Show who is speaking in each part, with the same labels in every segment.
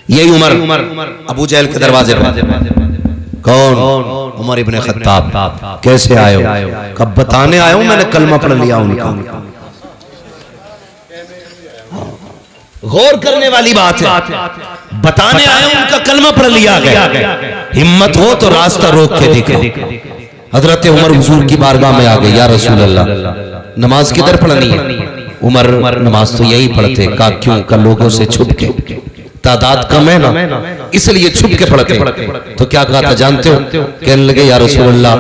Speaker 1: यही उमर अबू जहल के दरवाजे पर। कौन? उमर इब्ने खत्ताब। कैसे आए हो? कब बताने आया हूं मैंने कलमा पढ़ लिया उनका। गौर करने वाली बात है, बताने आया हूं उनका कलमा पढ़ लिया गया। हिम्मत हो तो रास्ता रोक के देखो। हजरत उमर हुजूर की बारगाह में आ गए। या रसूल अल्लाह, नमाज किधर पढ़नी है? उमर नमाज तो यही पढ़ते। का क्यों? का लोगों से छुप के, तादाद कम है ना इसलिए छुप के पढ़ते। तो क्या कहा था जानते हो? कहने लगे या रसूल अल्लाह,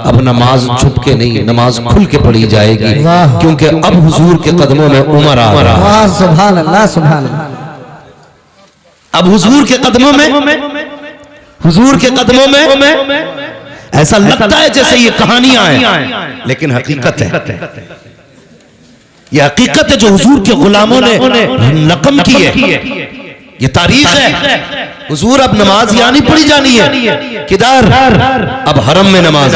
Speaker 1: अब नमाज छुप के नहीं, नमाज खुल के पढ़ी जाएगी, क्योंकि अब हुजूर के कदमों में उमर आ रहा है।
Speaker 2: सुभान अल्लाह, सुभान अल्लाह।
Speaker 1: अब हुजूर के कदमों में, हुजूर के कदमों में ऐसा लगता है जैसे ये कहानियां हैं, लेकिन हकीकत है। ये हकीकत है जो हुजूर के गुलामों ने नकम की है। ये तारीख है। हुजूर अब नमाज यहाँ नहीं पढ़ी जानी है। किधर? अब हरम में नमाज,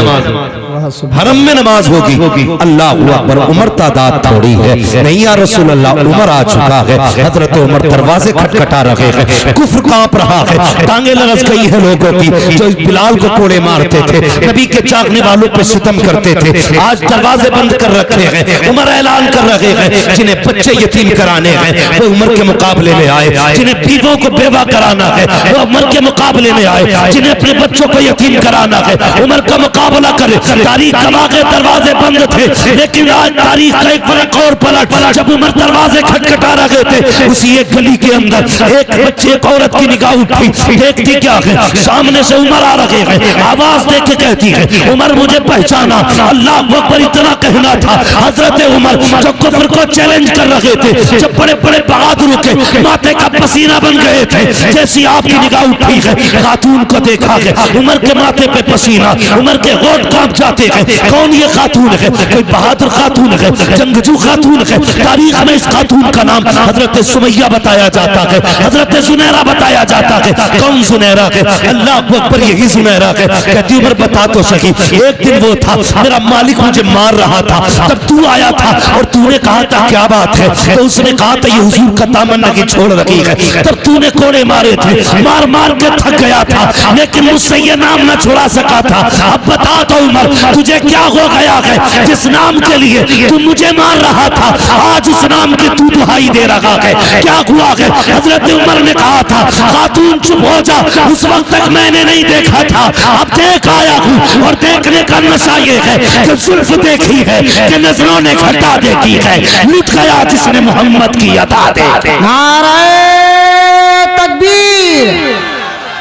Speaker 1: हरम में नमाज होगी। अल्लाह अकबर। उमर तादाद थोड़ी है नहीं या रसूल अल्लाह, उमर आ चुका है। हजरत उमर दरवाजे खटखटा रहे हैं। कुफ्र कांप रहा है, टांगे लरस गई है लोगों की जो बिलाल को कोड़े मारते थे, नबी के चाहने वालों पे सितम करते थे। आज दरवाजे बंद कर रखे हैं। उमर ऐलान कर रहे हैं जिन्हें बच्चे यतीम कराने हैं वो उमर के मुकाबले में आए, जिन्हें बीवों को बेवा कराना है वो उमर के मुकाबले में आए, जिन्हें अपने बच्चों को यतीम कराना है उमर का मुकाबला करे। तारीख गवाह के दरवाजे बंद थे, लेकिन आज तारीख का एक फर्क और पलट। जब उमर दरवाजे खटखटा रहे थे, उसी एक गली के अंदर एक बच्चे, एक औरत की निगाह उठी। देखती क्या है? सामने से उमर आ रहे हैं। आवाज देख के कहती है उमर मुझे पहचाना। अल्लाह अकबर इतना कहना था। हजरत उमर जो कुफ्र को चैलेंज कर रहे थे, जब बड़े बड़े बहादुरों के माथे का पसीना बन गए थे, जैसी आपकी निगाह उठी है, खातून को देखा है, उमर के माथे पे पसीना, उमर के होंठ कांप जाते हैं। कौन ये खातून है? कोई बहादुर खातून है, जंगजू खातून है। तारीख में इस खातून का नाम हजरत सुमैया बताया जाता है, हजरत सुनैरा बताया जाता है। कौन सुनैरा है? अल्लाह अकबर, यही सुनैरा है। कहती उमर बता तो सही। एक दिन वो था मेरा मालिक मुझे मार रहा था, तब तू आया था और तूने कहा था क्या बात है? तो उसने कहा था ये हुजूर का दामन की छोड़ रखी है। तब तूने कोड़े मारे थे, मार मार के थक गया था, लेकिन मुझसे ये नाम न छुड़ा सका था। अब बता तो उमर तुझे क्या हो गया है जिस नाम के लिए तू मुझे मार रहा था, आज उस नाम की तू दुहाई दे रहा है? क्या हुआ है? हजरत उमर ने कहा था खातून चुप हो जा, उस वक्त तक मैंने नहीं देखा था, अब देख आया हूँ। और देखने का नशा ये है कि जुल्फ देखी है कि नजरों ने घटा देखी है। लुट गया जिसने मोहम्मद की अता देखी।
Speaker 2: नाराए तकबीर,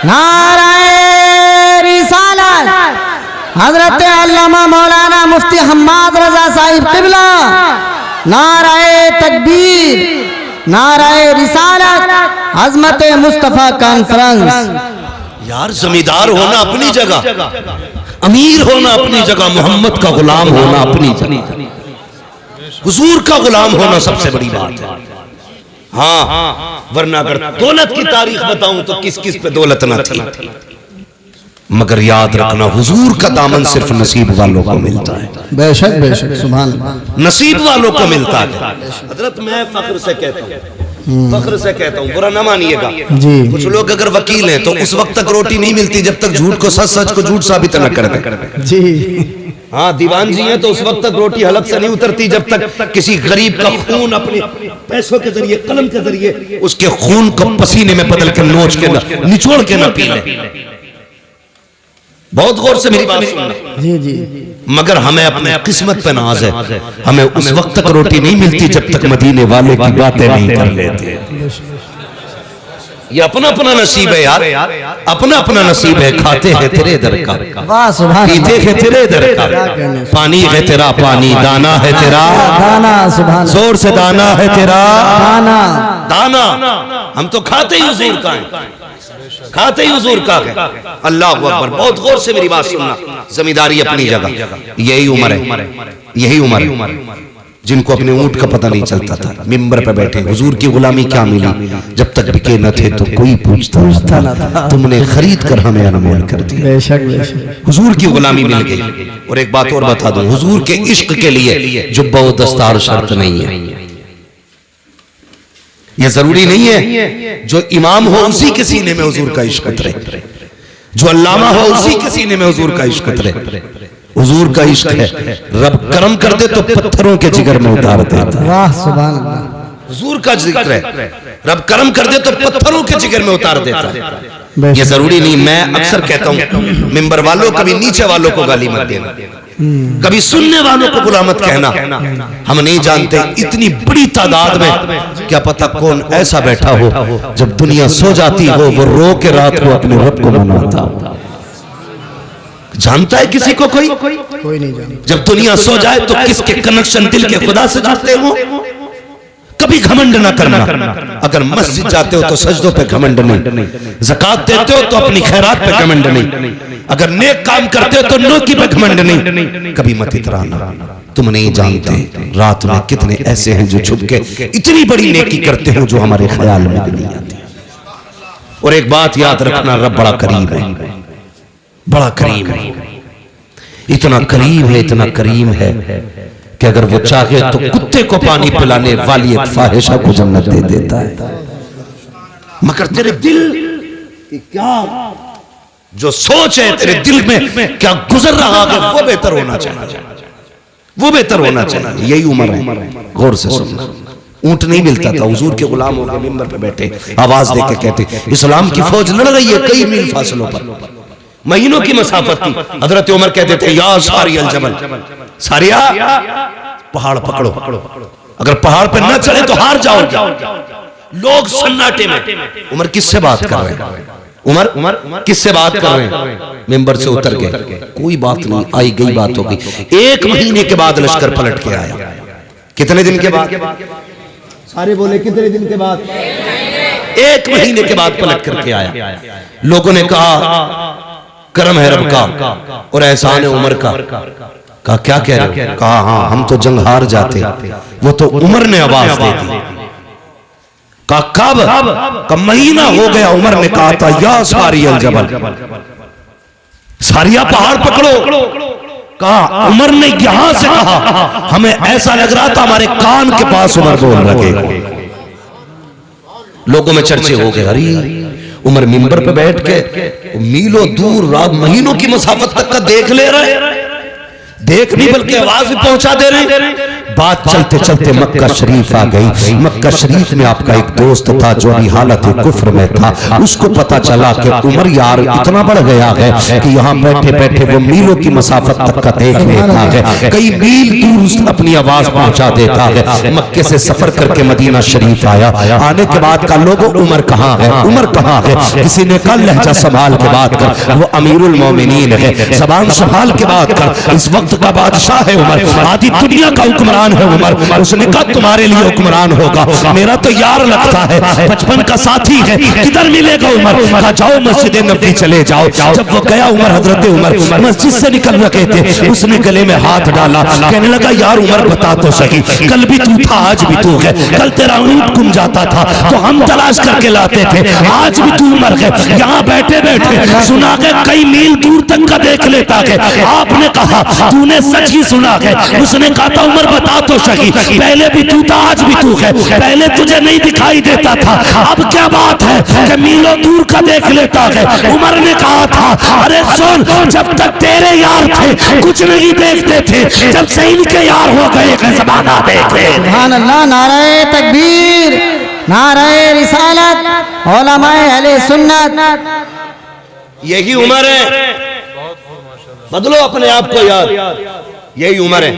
Speaker 2: नाराए रिसालत। हजरत अल्लामा मौलाना मुफ्ती हम्माद रजा साहिब किबला। नाराए तकबीर, नाराए रिसालत, अजमत मुस्तफा कॉन्फ्रेंस।
Speaker 1: यार जमींदार होना अपनी जगह, अमीर होना अपनी जगह, मोहम्मद का गुलाम होना अपनी जगह, हुजूर का गुलाम होना सबसे बड़ी बात है। हाँ, वरना अगर दौलत की तारीख बताऊं तो किस किस पे दौलत ना थी, मगर याद रखना हुजूर का दामन सिर्फ नसीब वालों को मिलता है।
Speaker 2: बेशक बेशक, सुभान अल्लाह,
Speaker 1: नसीब वालों को मिलता है। हजरत मैं फख्र से कहता हूँ, फख्र से कहता हूँ, बुरा ना मानिएगा
Speaker 2: जी।
Speaker 1: कुछ लोग अगर वकील हैं तो उस वक्त तक रोटी नहीं मिलती जब तक झूठ को सच, सच को झूठ साबित न कर दे
Speaker 2: जी।
Speaker 1: हाँ, दीवान जी हैं तो उस वक्त तक रोटी हलक से नहीं उतरती जब तक किसी गरीब का खून अपने पैसों के जरिए, कलम के जरिए उसके खून को पसीने में बदल के नोच के निचोड़ के न पी ले। बहुत गौर से मेरी बात सुनना
Speaker 2: जी जी।
Speaker 1: मगर हमें अपने किस्मत पे नाज है, हमें उस वक्त तक रोटी नहीं मिलती जब तक मदीने वाले की बातें नहीं कर लेते। ये अपना अपना नसीब है यार, अपना अपना नसीब है। खाते हैं तेरे दर का, पीते हैं तेरे दर का, पानी है तेरा पानी, दाना है तेरा
Speaker 2: दाना, सुभान,
Speaker 1: जोर से दाना है तेरा
Speaker 2: दाना,
Speaker 1: दाना। हम तो खाते ही हुजूर का है, खाते ही हुजूर का है। अल्लाह अकबर। बहुत गौर से मेरी बात सुनना, जमींदारी अपनी जगह, यही उम्र है, यही उम्र है जिनको अपने ऊंट का पता नहीं चलता था, मिंबर पे बैठे हुजूर की गुलामी क्या मिली, जब तक बिके न थे तो कोई पूछता न था, तुमने खरीद कर हमें अनमोल कर दिया।
Speaker 2: बेशक बेशक,
Speaker 1: हुजूर की गुलामी मिल गई। और एक बात और बता दूं, हुजूर के इश्क के लिए जुब्बा व दस्तार शर्त नहीं है। ये जरूरी नहीं है जो इमाम हो उसी के सीने में हुजूर का इश्क उतरे, जो अल्लामा हो उसी के सीने में हुजूर का इश्क उतरे। हुजूर का इश्क है, रब करम कर दे तो पत्थरों के जिगर में उतार देता है।
Speaker 2: वाह सुभान अल्लाह।
Speaker 1: हुजूर का जिक्र है, रब करम कर दे तो पत्थरों के जिगर में उतार देता है। ये जरूरी नहीं, मैं अक्सर कहता हूं मिंबर वालों कभी नीचे वालों को गाली मत देना, कभी सुनने वालों को बुरा मत कहना। हम नहीं जानते इतनी बड़ी तादाद में क्या पता कौन ऐसा बैठा हो जब दुनिया सो जाती हो वो रो के रात को अपने रब को मनाता हो। जानता है किसी को कोई
Speaker 2: नहीं जानता। जब
Speaker 1: जब दुनिया सो जाए तो किसके कनेक्शन दिल के खुदा से जुड़ते हो। कभी घमंड ना करना। अगर मस्जिद जाते हो तो सजदों पे घमंड नहीं, ज़कात देते हो तो अपनी खैरात पे घमंड नहीं, अगर नेक काम करते हो तो नेकी पे घमंड नहीं। कभी मत इतराना, तुम नहीं जानते रात में कितने ऐसे हैं जो छुप के इतनी बड़ी नेकी करते हो जो हमारे ख्याल में भी नहीं आती। और एक बात याद रखना, रब बड़ा करीब है, बड़ा करीम है, इतना करीम है, इतना करीम है कि अगर वो चाहे तो कुत्ते को पानी पिलाने वाली एक फाहिशा को जन्नत दे देता है। मगर तेरे दिल की क्या जो सोच है, तेरे दिल में क्या गुजर रहा है, वो बेहतर होना चाहिए, वो बेहतर होना चाहिए। यही उम्र है, गौर से सुनना। ऊंट नहीं मिलता था, हुजूर के गुलाम होकर मिंबर पे बैठे आवाज दे के कहते इस्लाम की फौज लड़ रही है कई मील फासलों पर, महीनों की मसाफत थी। हजरत उमर कहते थे या सारी अल जबल, सारिया पहाड़ पकड़ो, अगर पहाड़ पे न चढ़े तो हार जाओगे। लोग सन्नाटे में, उमर किससे बात कर रहे हैं, उमर किससे बात कर रहे हैं, मिंबर से उतर गए, कोई बात नहीं, आई गई बात हो गई। 1 महीने के बाद लश्कर पलट के आया। कितने दिन के बाद? सारे बोले कितने दिन के बाद? 1 महीने के बाद पलट करके आया। लोगों ने कहा करम है रब का और एहसान है उमर का। कहा क्या कह रहे हो? कहा हाँ हम तो जंग हार जाते, वो तो उमर ने आवाज दे दी। कहा कब? का महीना हो गया। उमर ने कहा था या सारी अल जबल, सारिया पहाड़ पकड़ो। कहा उमर ने यहां से कहा, हमें ऐसा लग रहा था हमारे कान के पास उमर बोल रहे। लोगों में चर्चे हो गए, अरे उमर मिंबर पे बैठ के मीलों दूर रात महीनों की मुसाफत तक का देख ले रहे, देख नहीं बल्कि आवाज भी पहुंचा दे रहे। बात चलते चलते मक्का शरीफ आ गई। मक्का शरीफ में आपका एक दोस्त था जो अभी हालत कुफ्र में था। उसको पता चला कि उमर यार इतना बढ़ गया है कि यहाँ बैठे बैठे वो मीलों की मसाफत तक का देख लेता है, कई मील दूर अपनी आवाज पहुंचा देता है। मक्के से सफर करके मदीना शरीफ आया। आने के बाद का लोगों उमर कहाँ है, उमर कहाँ है? किसी ने कहा लहजा संभाल के बात कर, वो अमीरुल मोमिनीन है, जबान संभाल के बात कर, इस वक्त का बादशाह है उमर, आधी दुनिया का हुक्मरान है उमर। उसने कहा तुम्हारे लिए हुक्मरान होगा, मेरा तो यार लगता है, बचपन का साथी है, किधर मिलेगा उमर? कहा जाओ मस्जिद नबी चले जाओ। जब वो गया उमर, हजरत उमर मस्जिद से निकल रहे थे, उसने गले में हाथ डाला, कहने लगा यार उमर बता तो सही, कल भी तू था आज भी तू है, कल तेरा ऊंट गुम जाता था तो हम तलाश करके लाते थे, आज भी तू मर गए, यहाँ बैठे बैठे सुना के कई मील दूर तक का देख लेता है। आपने कहा तूने सच ही सुना है। उसने कहा था उमर बता तो सही, पहले भी तू था आज भी तू है, पहले तुझे नहीं दिखाई देता था, अब क्या बात है कि मीलों दूर का देख लेता है। उमर ने कहा था अरे सुन, जब तक तेरे यार थे कुछ नहीं देखते थे, जब से इनके यार हो गए ज़माना देखे।
Speaker 2: सुभान अल्लाह, नारे तकबीर, नारे रिसालत, उलमाए अहले सुन्नत।
Speaker 1: यही उमर है, बदलो अपने आप को यार, यही उमर है।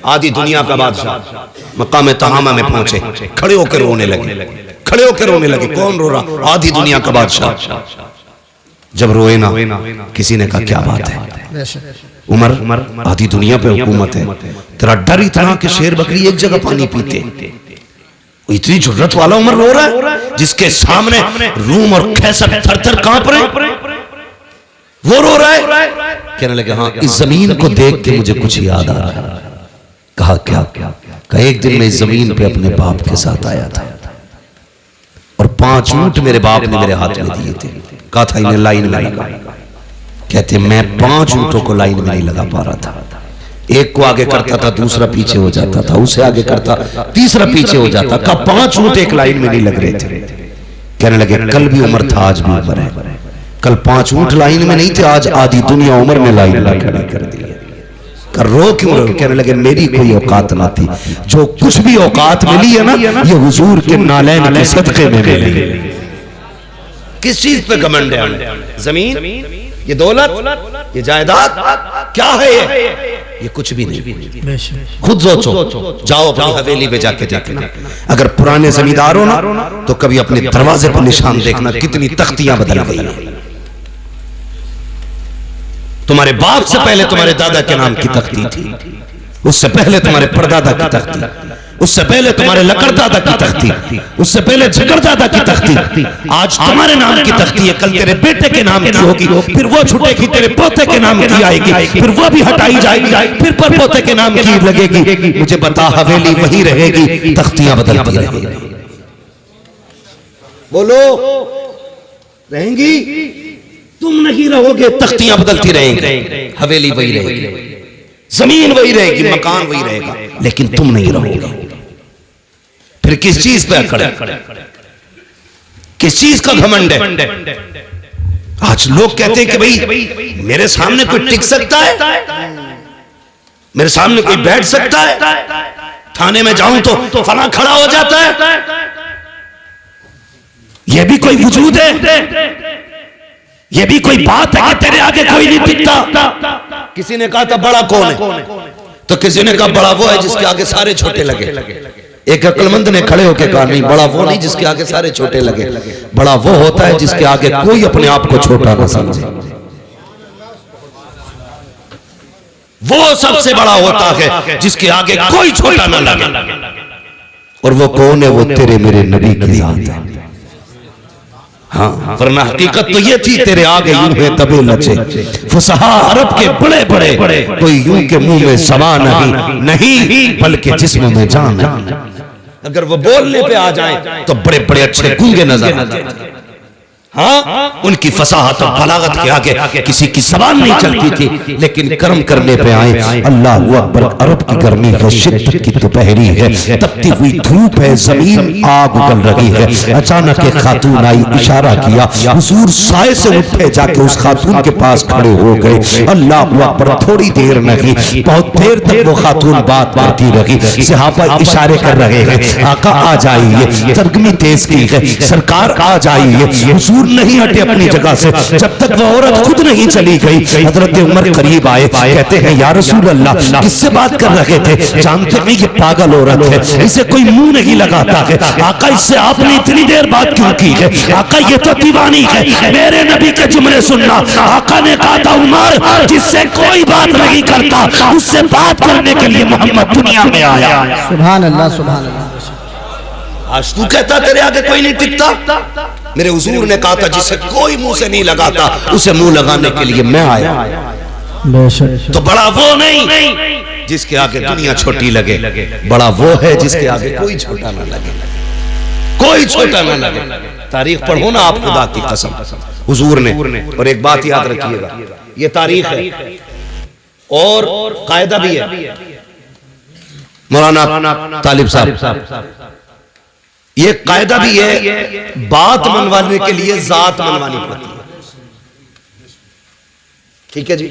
Speaker 1: आधी दुनिया का बादशाह मकाम तहामा में पहुंचे, खड़े होकर रोने लगे, खड़े होकर रोने लगे। कौन रो रहा? आधी दुनिया का बादशाह। जब रोए ना, किसी ने कहा क्या बात है उमर, आधी दुनिया पे हुकूमत है, तेरा डर इतना कि शेर बकरी एक जगह पानी पीते, इतनी जुर्रत वाला उमर रो रहा है जिसके सामने रूम और कैसर थर थर कांप रहे, वो रो रहा है। कहने लगे हाँ इस जमीन को देख के मुझे कुछ याद आ रहा है। कहा क्या? कहा एक दिन मैं इस जमीन पे अपने बाप के साथ आया था और 5 ऊंट मेरे बाप ने मेरे हाथ में दिए थे। कहा था इन्हें लाइन में लगा। कहते मैं 5 ऊंटों को लाइन में नहीं लगा पा रहा था, एक को आगे करता था, दूसरा पीछे हो जाता था, उसे आगे करता, तीसरा पीछे हो जाता। कब 5 ऊंट एक लाइन में नहीं लग रहे थे। कहने लगे कल भी उम्र था, आज भी उम्र है। कल 5 ऊंट लाइन में नहीं थे, आज आधी दुनिया उम्र में लाइन खड़ी कर दी। कर रो क्यों रहे? कहने लगे मेरी कोई औकात ना थी, जो कुछ भी औकात मिली है ना, ये हुजूर के नालैन के सदके में मिली। किस चीज पे घमंड है? जमीन, ये दौलत, ये जायदाद, क्या है ये कुछ भी नहीं। खुद सोचो, जाओ अपनी हवेली पे जाके देखना। अगर पुराने जमींदार हो ना, तो कभी अपने दरवाजे पर निशान देखना, कितनी तख्तियां बदल गई हैं। तुम्हारे बाप से पहले तुम्हारे दादा के नाम की तख्ती थी, उससे पहले तुम्हारे परदादा की तख्ती, उससे पहले तुम्हारे लकड़दादा की तख्ती, उससे पहले झगड़दादा की तख्ती। आज तुम्हारे नाम की तख्ती है, कल तेरे बेटे के नाम की होगी, फिर वो छूटेगी, तेरे पोते के नाम की आएगी, फिर वो भी हटाई जाएगी, फिर पर पोते के नाम की लगेगी। मुझे बता, हवेली वही रहेगी, तख्तियां बदलती रहेंगी। बोलो, रहेंगी? तुम नहीं रहोगे, तख्तियां बदलती रहेंगी, हवेली वही रहेगी, जमीन वही रहेगी, मकान वही रहेगा, लेकिन तुम नहीं रहोगे। फिर किस चीज पे अकड़, किस चीज का घमंड है? आज लोग कहते हैं कि भाई मेरे सामने कोई टिक सकता है, मेरे सामने कोई बैठ सकता है, थाने में जाऊं तो फला खड़ा हो जाता है। यह भी कोई वजूद है? ये भी कोई बात है कि तेरे आगे कोई नहीं टिकता? किसी ने कहा था बड़ा कौन है, तो किसी ने कहा बड़ा वो है जिसके आगे सारे छोटे लगे। एक अक्लमंद ने खड़े होकर कहा नहीं, बड़ा वो नहीं जिसके आगे सारे छोटे लगे, बड़ा वो होता है जिसके आगे कोई अपने आप को छोटा ना समझे। वो सबसे बड़ा होता है जिसके आगे कोई छोटा ना लगे। और वो कौन है? वो तेरे मेरे नबी की जात है। हाँ, वरना हकीकत तो ये थी, तेरे आगे यूं है तबे लचे फुसहा अरब के बड़े बड़े, कोई यूं के मुंह में सवा नहीं बल्कि जिस्म में जान है। अगर वो बोलने पे आ जाए तो बड़े बड़े अच्छे गूंगे नजर आते हैं। हाँ, उनकी फसाहत और बलागत के आगे किसी की जबान नहीं चलती थी, लेकिन कर्म करने पे आए। अल्लाह अकबर, अरब की गर्मी है, शिद्दत की दोपहरी है, तपती हुई धूप है, जमीन आग उगल रही है। अचानक एक खातून आई, इशारा किया, हुजूर साए से उठे, जाके उस खातून के पास खड़े हो गए। अल्लाह अकबर, थोड़ी देर नहीं, बहुत देर तक वो खातून बात करती रही। सहाबा इशारे कर रहे हैं, आका आ जाइए, तरगमी तेज की है, सरकार आ जाइए। हुजूर नहीं हटे अपनी जगह से जब तक वो औरत खुद नहीं चली गई। हजरत उमर करीब आए, कहते हैं या रसूल अल्लाह, किससे बात कर रहे थे? जानते हैं ये पागल औरत है, इसे कोई मुंह नहीं लगाता है। आका, इससे आपने इतनी देर बात क्यों की है? आका, ये तो दीवानी है, मेरे नबी के जुमले सुनना। आका ने कहा था, उमर, जिससे कोई बात नहीं करता उससे बात करने के लिए मोहम्मद दुनिया में आया।
Speaker 2: सुभान अल्लाह, सुभान अल्लाह।
Speaker 1: आज तू कहता तेरे आगे कोई नहीं टिकता? मेरे हुजूर ने कहा था, जिसे कोई मुंह से नहीं लगाता उसे मुंह लगाने के लिए मैं आया। तो बड़ा वो नहीं जिसके आगे दुनिया छोटी लगे, बड़ा वो है जिसके आगे कोई छोटा ना लगे, कोई छोटा ना लगे। तारीख पढ़ो ना आप, खुदा की कसम हुजूर ने। और एक बात याद रखिएगा, ये तारीख है और कायदा भी है। मौलाना तालिब साहब, ये कायदा भी है, बात मनवाने के लिए जात मनवानी पड़ती है। ठीक है जी,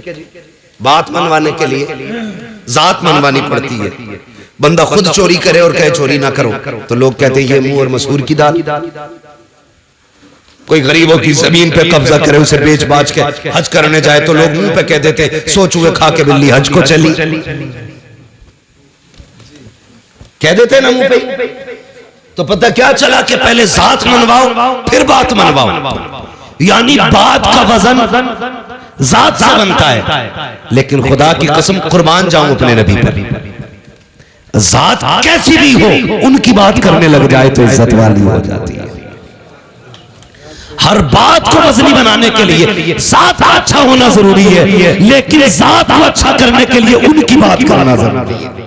Speaker 1: बात मनवाने के लिए जात मनवानी पड़ती है। बंदा खुद चोरी करे और कहे चोरी ना करो, तो लोग कहते हैं ये मुंह और मसूर की दाल। कोई गरीबों की जमीन पे कब्जा करे, उसे बेच बाच के हज करने जाए तो लोग मुंह पे कह देते सो चूहे खा के बिल्ली हज को चली, कह देते ना मुंह पे। तो पता क्या चला कि पहले जात मनवाओ फिर बात मनवाओ, यानी बात का वजन जात से बनता है। लेकिन खुदा की कसम कुर्बान जाऊं अपने नबी पर, जात कैसी भी हो उनकी बात करने लग जाए तो इज्जत वाली हो जाती है। हर बात को वजनी बनाने के लिए जात अच्छा होना जरूरी है, लेकिन जात को अच्छा करने के लिए उनकी बात करना जरूरी है।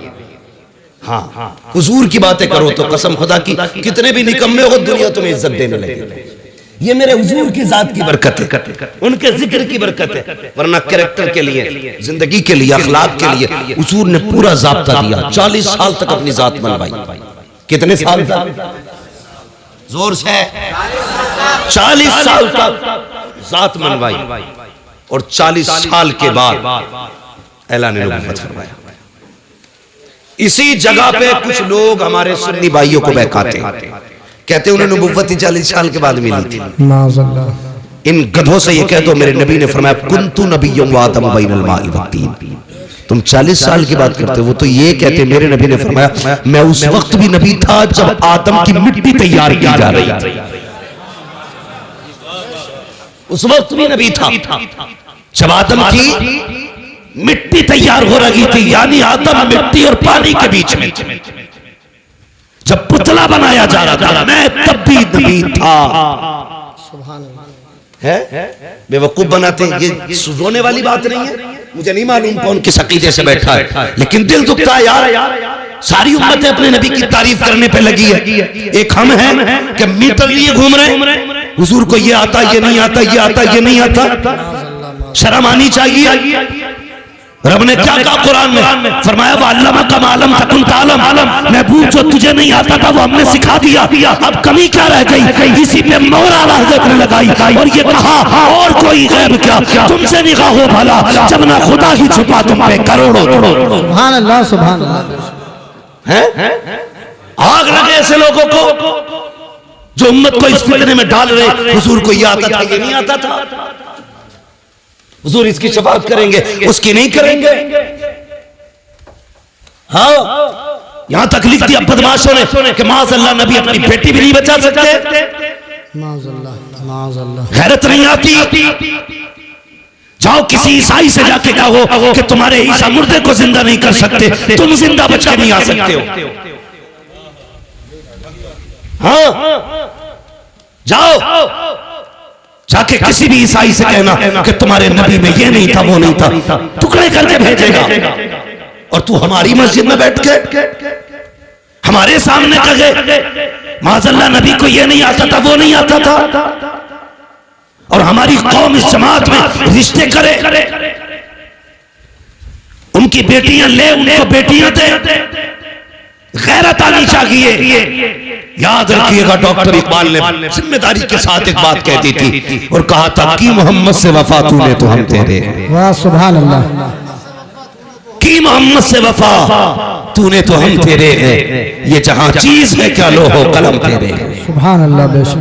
Speaker 1: हाँ, हुजूर की बातें करो तो कसम खुदा की कितने भी निकम्मे हो दुनिया तुम्हें इज्जत देने लगे, ये मेरे हुजूर की जात की बरकत है, उनके जिक्र की बरकत है। वरना कैरेक्टर के लिए, जिंदगी के लिए, अखलाक के लिए हुजूर ने पूरा ज़ाब्ता दिया। 40 साल तक अपनी जात मनवाई। कितने साल तक? जोर से 40 साल तक जात मनवाई और 40 साल के बाद ऐलान नबूवत फरमाया। इसी जगह पे कुछ लोग हमारे सुन्नी भाइयों को बहकाते हैं, कहते हैं उन्हें नबूवत 40 साल के बाद मिली थी। इन गधों से ये कह दो मेरे नबी ने फरमाया कुन्तु नबिय्युम व आदम बैनल माइ वत्तीन। तुम 40 साल की बात करते हो, वो तो ये कहते मेरे नबी ने फरमाया मैं उस वक्त भी नबी था जब आदम की मिट्टी तैयार की जा रही थी। उस वक्त भी नबी था जब आदम की मिट्टी तैयार हो रही थी, यानी आदम मिट्टी और पानी के बीच में जब पुतला बनाया जा रहा था, मैं तब भी नबी था। है बेवकूफ बनाते हैं, ये रोने वाली बात नहीं है। मुझे नहीं मालूम कौन किस अकीदे से बैठा है, लेकिन दिल दुखता है यार। सारी उम्मतें अपने नबी की तारीफ करने पे लगी है, एक हम हैं कि मीटर लिए घूम रहे हैं। हुजूर को ये आता, ये नहीं आता, ये आता, ये नहीं आता। शर्म आनी चाहिए। रब ने क्या कहा कुरान में? फरमाया वअल्लमा का मालम तकुन तालम। महबूब जो तुझे नहीं आता था वो हमने सिखा दिया, अब कमी क्या रह गई? इसी पे मोहर आला हज़रत ने लगाई और ये कहा और कोई गैब क्या तुमसे निगाह हो भला, जब ना खुदा ही छुपा तुम पे करोड़ों।
Speaker 2: सुभान अल्लाह, सुभान अल्लाह।
Speaker 1: हैं आग लगे ऐसे लोगों को जो उम्मत को इस फितने में डाल रहे। हुजूर को ये आता था, ये नहीं आता था। हुजूर इसकी शफाअत करेंगे, उसकी नहीं करेंगे। हाँ, यहां तक लिख दिया बदमाशों ने कि माज़अल्लाह नबी अपनी बेटी भी नहीं बचा सकते।
Speaker 2: माज़अल्लाह, माज़अल्लाह।
Speaker 1: गैरत नहीं आती। जाओ किसी ईसाई से जाके कहो कि तुम्हारे ईसा मुर्दे को जिंदा नहीं कर सकते, तुम जिंदा बच के नहीं आ सकते हो। हाँ, जाओ जाके किसी भी ईसाई से कहना कि तुम्हारे नबी में ये नहीं था, वो नहीं था, टुकड़े करके भेजेगा। और तू हमारी मस्जिद में बैठ के हमारे सामने कहे माज़अल्लाह नबी को ये नहीं आता था, वो नहीं आता था, और हमारी कौम इस जमात में रिश्ते करे, उनकी बेटियां ले, उनको बेटियां दे। गैरत आनी चाहिए। याद रखिएगा डॉक्टर इकबाल ने जिम्मेदारी के साथ एक बात कह दी थी और कहा था कि मोहम्मद से वफा तूने तो हम तेरे।
Speaker 2: वाह सुभान अल्लाह।
Speaker 1: कि मोहम्मद से वफा तूने तो हम तेरे हैं, ये जहां चीज है क्या लोहो कलम तेरे।
Speaker 2: सुभान अल्लाह। बेशक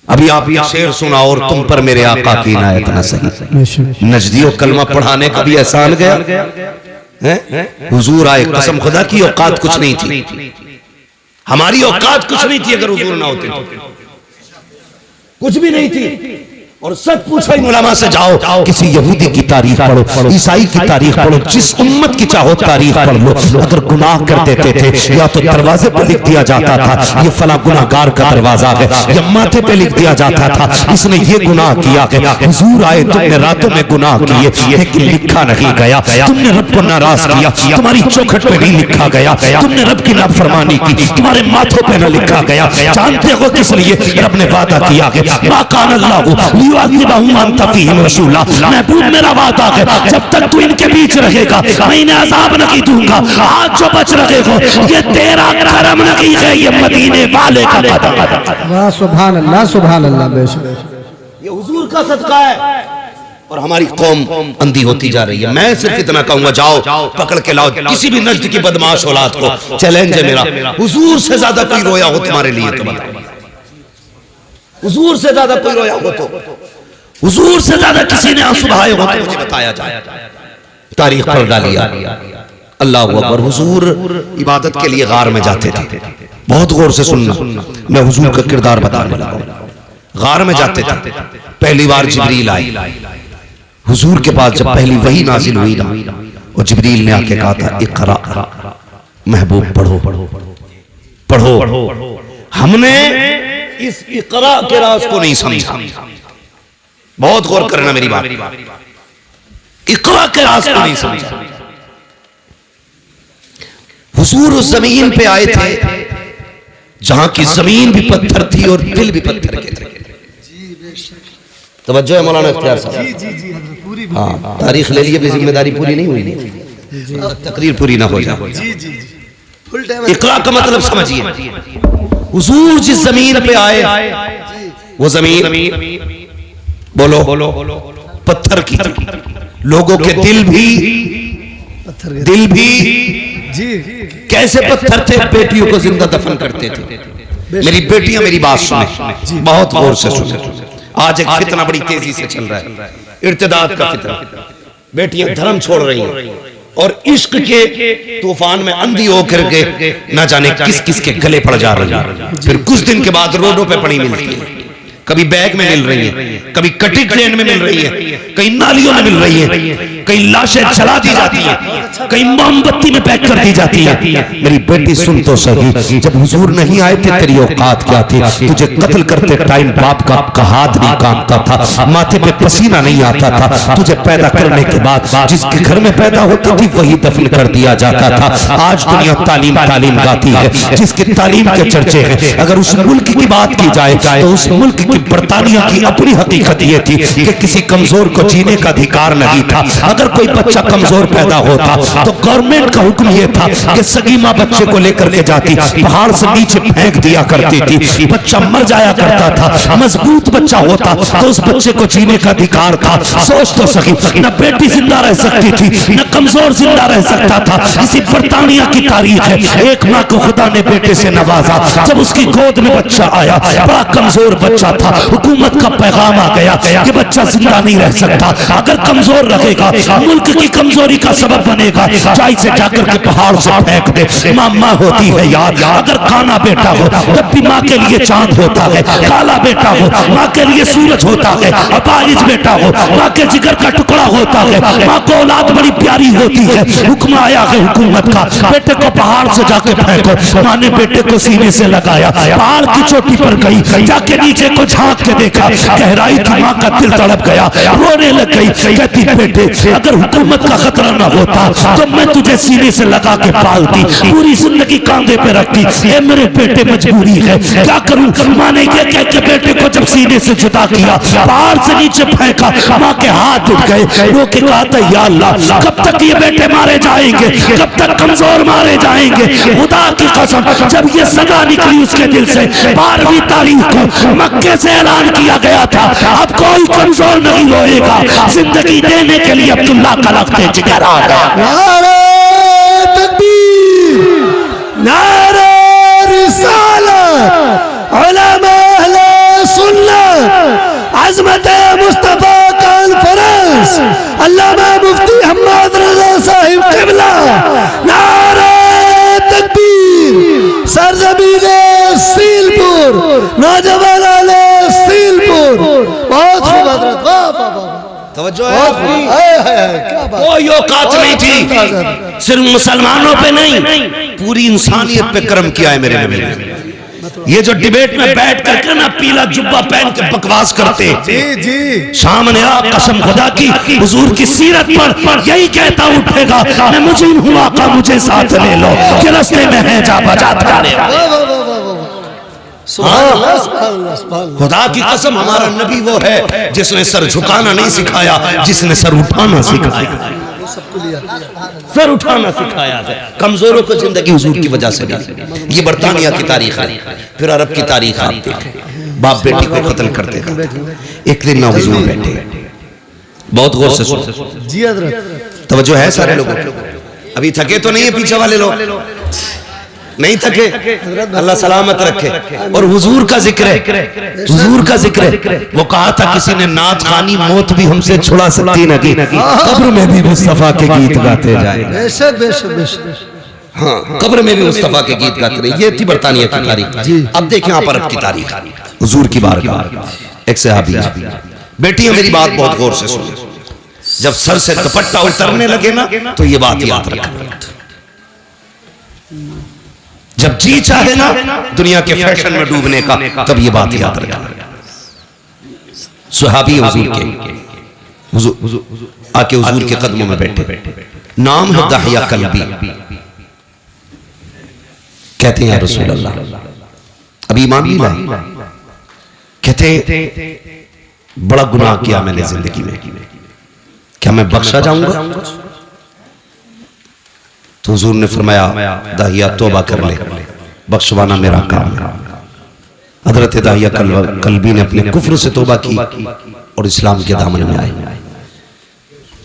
Speaker 1: अभी आप ये शेर सुना और तुम पर मेरे आका की इनायत न सही। नजदियों कलमा पढ़ाने का भी एहसान गया। हुजूर आए, कसम खुदा की औकात कुछ नहीं थी, हमारी औकात कुछ नहीं थी अगर हुजूर ना होते, कुछ भी नहीं थी। और सच पूछो इन उलमा से, जाओ किसी यहूदी की तारीख पढ़ो, ईसाई की तारीख पढ़ो, जिस उम्मत की चाहो तारीख पढ़ लो। अगर गुनाह कर देते थे या तो दरवाजे पे लिख दिया जाता था ये फला गुनाहगार का दरवाजा है, या माथे पे लिख दिया जाता था इसने ये गुनाह किया है। हुजूर आए, तुमने रातों में गुनाह किए लेकिन लिखा नहीं गया, तुमने रब को नाराज किया, तुम्हारी चौखट पे नहीं लिखा गया, तुमने रब की नाफरमानी की, तुम्हारे माथों पे न लिखा गया। जानते हो किस लिए? रब ने वादा किया है मा कान अल्लाहु महबूब मेरा वादा है जब तक तू इनके बीच रहेगा मैं इन्हें अज़ाब नहीं दूंगा। आज जो बच रहे हो ये तेरा करम नहीं है, ये मदीने वाले का कदम।
Speaker 2: वाह सुभान अल्लाह, सुभान अल्लाह। बेशक
Speaker 1: ये हुजूर का सदका है और हमारी कौम अंधी होती जा रही है। मैं सिर्फ इतना कहूंगा, जाओ पकड़ के लाओ किसी भी नज्द की बदमाश औलाद को। चैलेंज है मेरा, हुजूर से ज्यादा कोई रोया हो तुम्हारे लिए तो बताओ। हुजूर से ज्यादा कोई रोया हो तो, हुजूर से ज्यादा किसी ने आंसू बहाए हो तो मुझे बताया जाए। तारीख पढ़ डालिया। अल्लाह अकबर। हुजूर इबादत के लिए गार में जाते थे। बहुत गौर से सुनना, मैं हुजूर का किरदार बताने लगा। गार में जाते थे, पहली बार जिब्रील आए हुजूर के पास। जब पहली वही नाजिल हुई ना, और जिब्रील ने आके कहा था इक़रा, महबूब पढ़ो पढ़ो। हमने इस इक़रा के राज को नहीं समझा। बहुत गौर करना मेरी बात, इक़रा के राज को नहीं समझा। हुजूर उस जमीन पे आए थे जहां की जमीन भी पत्थर थी और दिल भी पत्थर के थे। तवज्जो है मौलाना इख्तियार साहब। हाँ, तारीख ले लिए भी जिम्मेदारी पूरी नहीं हुई, तकरीर पूरी ना हो जाए। इकरा का मतलब समझिए, हुजूर जिस जमीन पे आए वो जमीन बोलो पत्थर की थी। लोगों के दिल भी कैसे पत्थर थे, बेटियों को जिंदा दफन करते थे। मेरी बेटियां मेरी बात सुने, बहुत गौर से सुने। आज एक फितना बड़ी तेजी से चल रहा है, इर्तिदाद का फितना। बेटियां धर्म छोड़ रही हैं और इश्क के तूफान में अंधी होकर के न जाने किस किस के गले पड़ जा रही है। फिर कुछ दिन के बाद रोडों पे पड़ी मिलती है, कभी बैग में मिल रही है, कभी कटी ट्रेन में मिल रही है, कहीं नालियों में मिल रही है, कहीं लाशें जला दी जाती है, कहीं मोमबत्ती में पैक कर दी जाती है। मेरी बेटी सुन तो सही, जब हुजूर नहीं आए थे तेरी औकात क्या थी? तुझे कत्ल करते टाइम बाप का हाथ नहीं कांपता था, माथे पे पसीना नहीं आता था। तुझे पैदा करने के बाद जिसके घर में पैदा होती थी वही दफन कर दिया जाता था। आज दुनिया तालीम तालीम गाती है, जिसकी तालीम के चर्चे हैं। अगर उस मुल्क की बात की जाए तो उस मुल्क की बर्तानिया की अपनी हकीकत यह थी कि किसी कमजोर को जीने का अधिकार नहीं था। अगर कोई बच्चा कमजोर पैदा होता तो गवर्नमेंट का हुक्म यह था कि सगी मां बच्चे को लेकर के जाती, पहाड़ से नीचे फेंक दिया करती थी। बच्चा मर जाया करता था, मजबूत बच्चा होता तो उस बच्चे को जीने का अधिकार था। सोच तो सकी, न बेटी जिंदा रह सकती थी, न कमजोर जिंदा रह सकता था। इसी बर्तानिया की तारीख है, एक माँ को खुदा ने बेटे से नवाजा। जब उसकी गोद में बच्चा आया, बड़ा कमजोर बच्चा था, हुकूमत का पैगाम आ गया कि बच्चा जिंदा नहीं रह सकता। अगर कमजोर रहेगा मुल्क की कमजोरी का सबब बनेगा। जाई से जाकर के पहाड़ से फेंक दे। माँ होती है यार, अगर काना बेटा हो तब भी माँ के लिए चांद होता है, काला बेटा हो माँ के लिए सूरज होता है, अपाहिज बेटा हो माँ के जिगर का टुकड़ा होता है। माँ को औलाद बड़ी प्यारी होती है। हुक्म आया है हुकूमत का, बेटे को पहाड़ से जाके फेंको। माँ ने बेटे को सीने से लगाया, पहाड़ की चोटी पर गई, जाके नीचे को झांक के देखा, गहराई थी। माँ का दिल तड़प गया, रोने लग गई। कहती बेटे अगर हुकूमत का खतरा ना होता तो मैं तुझे सीने से लगा के पालती, पूरी जिंदगी कांधे पे रखती। ये मेरे बेटे मजबूरी है, क्या करूं? माँ ने ये कह के बेटे को जब सीने से जुदा किया, पहाड़ से नीचे फेंका, माँ के हाथ उठ गए। रो के कहा था या अल्लाह कब तक ये बेटे मारे जाएंगे, कब तक कमजोर मारे जाएंगे? खुदा की कसम जब ये सदा निकली उसके दिल से, 12वीं तारीख को मक्के से ऐलान किया गया था अब कोई कमजोर नहीं रोएगा। जिंदगी देने के लिए अब्दुल्ला का लफ्ज़ जिक्र आ गया।
Speaker 2: नारे तकबीर, नारे रिसालत, उलमा अहले सुन्नत, अज़मत मुस्तफा कॉन्फ्रेंस, अल्लामा मुफ्ती हम्मद रज़ा साहिब क़िबला। नारे तकबीर, सरज़मीने सीलपुर, नौजवान आले सीलपुर। बहुत खूब हज़रत, वाह वाह वाह।
Speaker 1: तवज्जो है, कोई औकात नहीं थी, सिर्फ मुसलमानों पे नहीं पूरी इंसानियत पे कर्म किया है मेरे नबी ने। ये जो डिबेट में बैठ करके ना पीला जुब्बा पहन के बकवास करते, सामने आ कसम खुदा की हुजूर की सीरत पर यही कहता उठेगा मैं मुजीब हूँ आका मुझे साथ ले लो, कि रास्ते में है जा बजाता खुदा की कसम। हमारा नबी वो है जिसने सर झुकाना नहीं सिखाया, जिसने सर उठाना सिखाया। सर उठाना सिखाया है। कमजोरों को जिंदगी हुजूर की वजह से दी। ये बर्तानिया की तारीख है। फिर अरब की तारीख आप देखें, बाप बेटी को कत्ल कर देगा। एक दिन ना हुजूर बैठे, बहुत गौर से सुनो जी हज़रत, तवज्जो है सारे लोगों। अभी थके तो नहीं है पीछे वाले लोग, नहीं थके, अल्लाह सलामत रखे। और हुजूर का जिक्र है, हुजूर का जिक्र है। वो कहा था किसी ने नात खानी मौत भी हमसे छुड़ा सकती नहीं, कब्र में भी मुस्तफा के गीत गाते जाए।
Speaker 2: बेशक बेशक बेशक,
Speaker 1: हाँ कब्र में भी मुस्तफा के गीत गाते रहे। ये थी बर्तानिया की तारीख। अब देखें आप अरब की तारीख, हुजूर की बारगाह। एक सहाबी, बेटियां मेरी बात बहुत गौर से सुनो, जब सर से दुपट्टा उतरने लगे ना तो ये बात याद रखना, जब जी चाहे ना दुनिया के फैशन में डूबने का तब ये बात याद रखना। सुहाबी हुजूर आके हुजूर के कदमों में बैठे, नाम है दहिया कल्बी। कहते हैं रसूल अल्लाह अभी ईमान नहीं लाए। कहते बड़ा गुनाह किया मैंने जिंदगी में, क्या मैं बख्शा जाऊंगा? तो हुजूर ने फरमाया दाहिया तौबा कर ले, बख्शवाना मेरा काम है। हजरत दाहिया कल्बी ने अपने कुफ्र से तौबा की और इस्लाम के दामन में आए।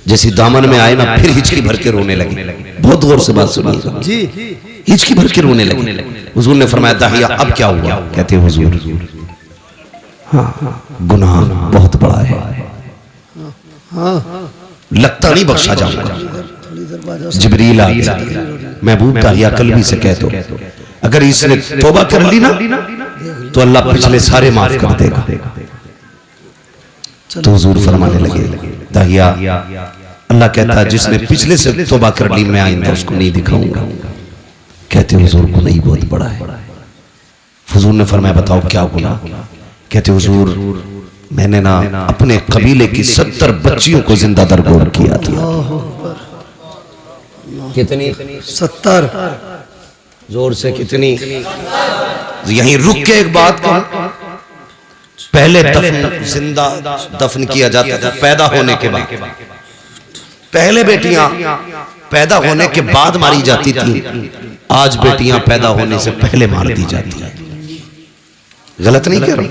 Speaker 1: जैसे दामन में आए ना, फिर हिचकी भर के रोने लगे। बहुत गौर से बात सुनिए जी, हिचकी भर के रोने लगे। हुजूर ने फरमाया दाहिया अब क्या हुआ? कहते हुजूर हाँ गुनाह बहुत बड़ा है, लगता नहीं बख्शा जाऊंगा। जिब्रील आ गया, महबूब दाहिया कल्बी से कह दो अगर इसने तौबा कर ली ना तो अल्लाह पिछले सारे माफ कर देगा। तो हुजूर फरमाने लगे दाहिया, अल्लाह कहता है जिसने पिछले से तौबा कर ली मैं आइंदा उसको नहीं दिखाऊंगा। कहते हुजूर गुनाह ही बहुत बड़ा है। हुजूर ने फरमाया बताओ क्या गुनाह? कहते हुजूर मैंने ना अपने कबीले की 70 बच्चियों को जिंदा दरगोर किया था। कितनी? 70। जोर से कितनी? यहीं रुक के एक बात कहूं, पहले जिंदा दफन किया जाता था पैदा होने के बाद। पहले बेटियां पैदा होने के बाद मारी जाती थी, आज बेटियां पैदा होने से पहले मार दी जाती है। गलत नहीं कह रहा,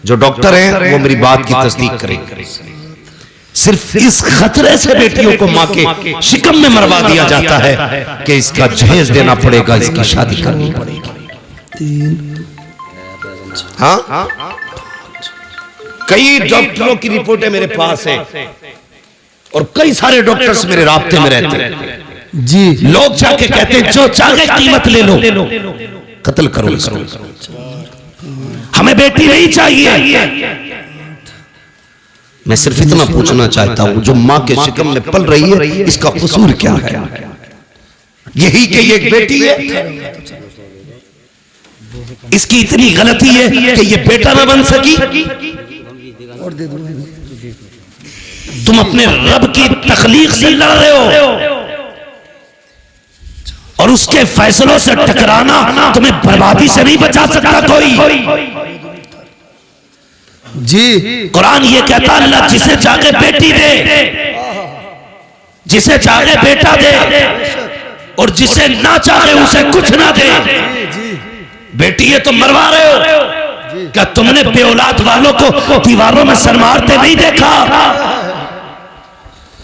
Speaker 1: जो डॉक्टर हैं वो मेरी बात की तस्दीक करेंगे। सिर्फ इस खतरे से बेटियों को मां के शिकम में मरवा दिया जाता है कि इसका जहेज देना पड़ेगा, इसकी शादी करनी पड़ेगी। हाँ, कई डॉक्टरों की रिपोर्टें मेरे पास है और कई सारे डॉक्टर्स मेरे राब्ते में रहते हैं जी। लोग जाके कहते हैं जो चाहे कीमत ले लो, कत्ल करो इसको, हमें बेटी नहीं चाहिए। मैं सिर्फ इतना पूछना चाहता हूं, जो मां के शिकम में पल रही है इसका कसूर क्या है? यही कि ये एक बेटी है, इसकी इतनी गलती है कि ये बेटा ना बन सकी। तुम अपने रब की तखलीक से लड़ रहे हो और उसके फैसलों से टकराना तुम्हें बर्बादी से नहीं बचा सकता कोई जी। कुरान ये कहता है अल्लाह जिसे चाहे बेटी दे, जिसे चाहे बेटा दे और जिसे ना चाहे उसे कुछ ना दे। बेटी ये तो मरवा रहे हो, क्या तुमने बेऔलाद वालों को दीवारों में सर मारते नहीं देखा?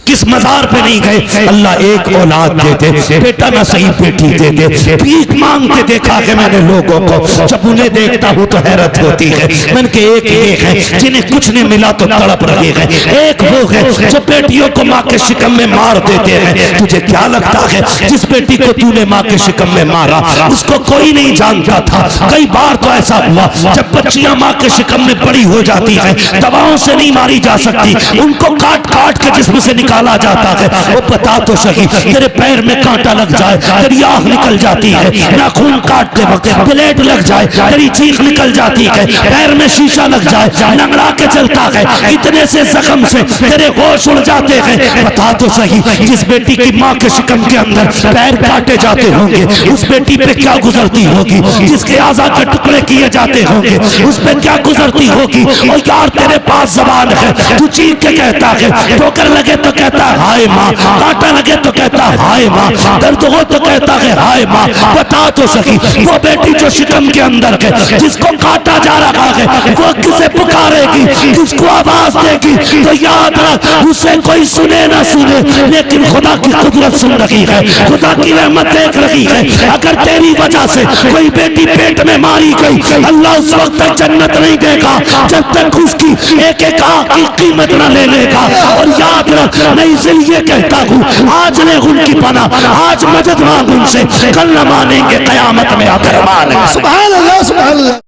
Speaker 1: किस मजार पे नहीं गए? अल्लाह एक औलाद दे दे, बेटा ना सही बेटी दे दे। भीख मांगते देखा है मैंने लोगों को, जब उन्हें देखता हूं तो हैरत होती है। मैंने के एक ये है जिन्हें कुछ नहीं मिला तो तड़प रहे हैं, एक वो है जो बेटियों को माँ के शिकम में मार देते हैं। तुझे क्या लगता है जिस बेटी को तूने माँ के शिकम में मारा उसको कोई नहीं जानता था? कई बार तो ऐसा हुआ जब बच्चियां माँ के शिकम में बड़ी हो जाती है, दवाओं से नहीं मारी जा सकती, उनको काट काट के जिस्म से निकाला जाता है। वो बता तो सही, तेरे पैर में कांटा लग जाए, तेरी आंख निकल जाती है, नाखून काटते वक्त ब्लेड लग जाए, तेरी चीख निकल जाती है, पैर में शीशा लग जाए, लंगड़ा के चलता है, इतने से जख्म से तेरे होश उड़ जाते हैं। बता तो सही, जिस बेटी की माँ के शिकम के अंदर पैर काटे जाते होंगे उस बेटी पे क्या गुजरती होगी? जिसके आज़ा के टुकड़े किए जाते होंगे उस पे क्या गुजरती होगी? और यार तेरे पास जबान है, तू चीख के कहता है, ठोकर लगे तो कहता है हाय माँ, कांटा लगे तो कहता है हाय माँ, दर्द हो तो कहता है हाय माँ। बता तो सही, वो बेटी जो शिकम के अंदर है जिसको काटा जा रहा है वो किसे पुकारेगी, किसको आवाज देगी? तो याद रख, उसे कोई सुने ना सुने लेकिन खुदा की कुदरत सुन रही है, खुदा की रहमत देख रही है। अगर तेरी वजह से कोई बेटी पेट में मारी गई, अल्लाह उस वक्त तक जन्नत नहीं देगा जब तक उसकी एक एक आंख की कीमत न ले लेगा। और याद रख, मैं इसलिए कहता हूँ आज ले उनकी पनाह, आज मदद मांग उनसे, कल न मानेंगे कयामत में आकर मानेंगे।
Speaker 2: सुभान अल्लाह, सुभान अल्लाह।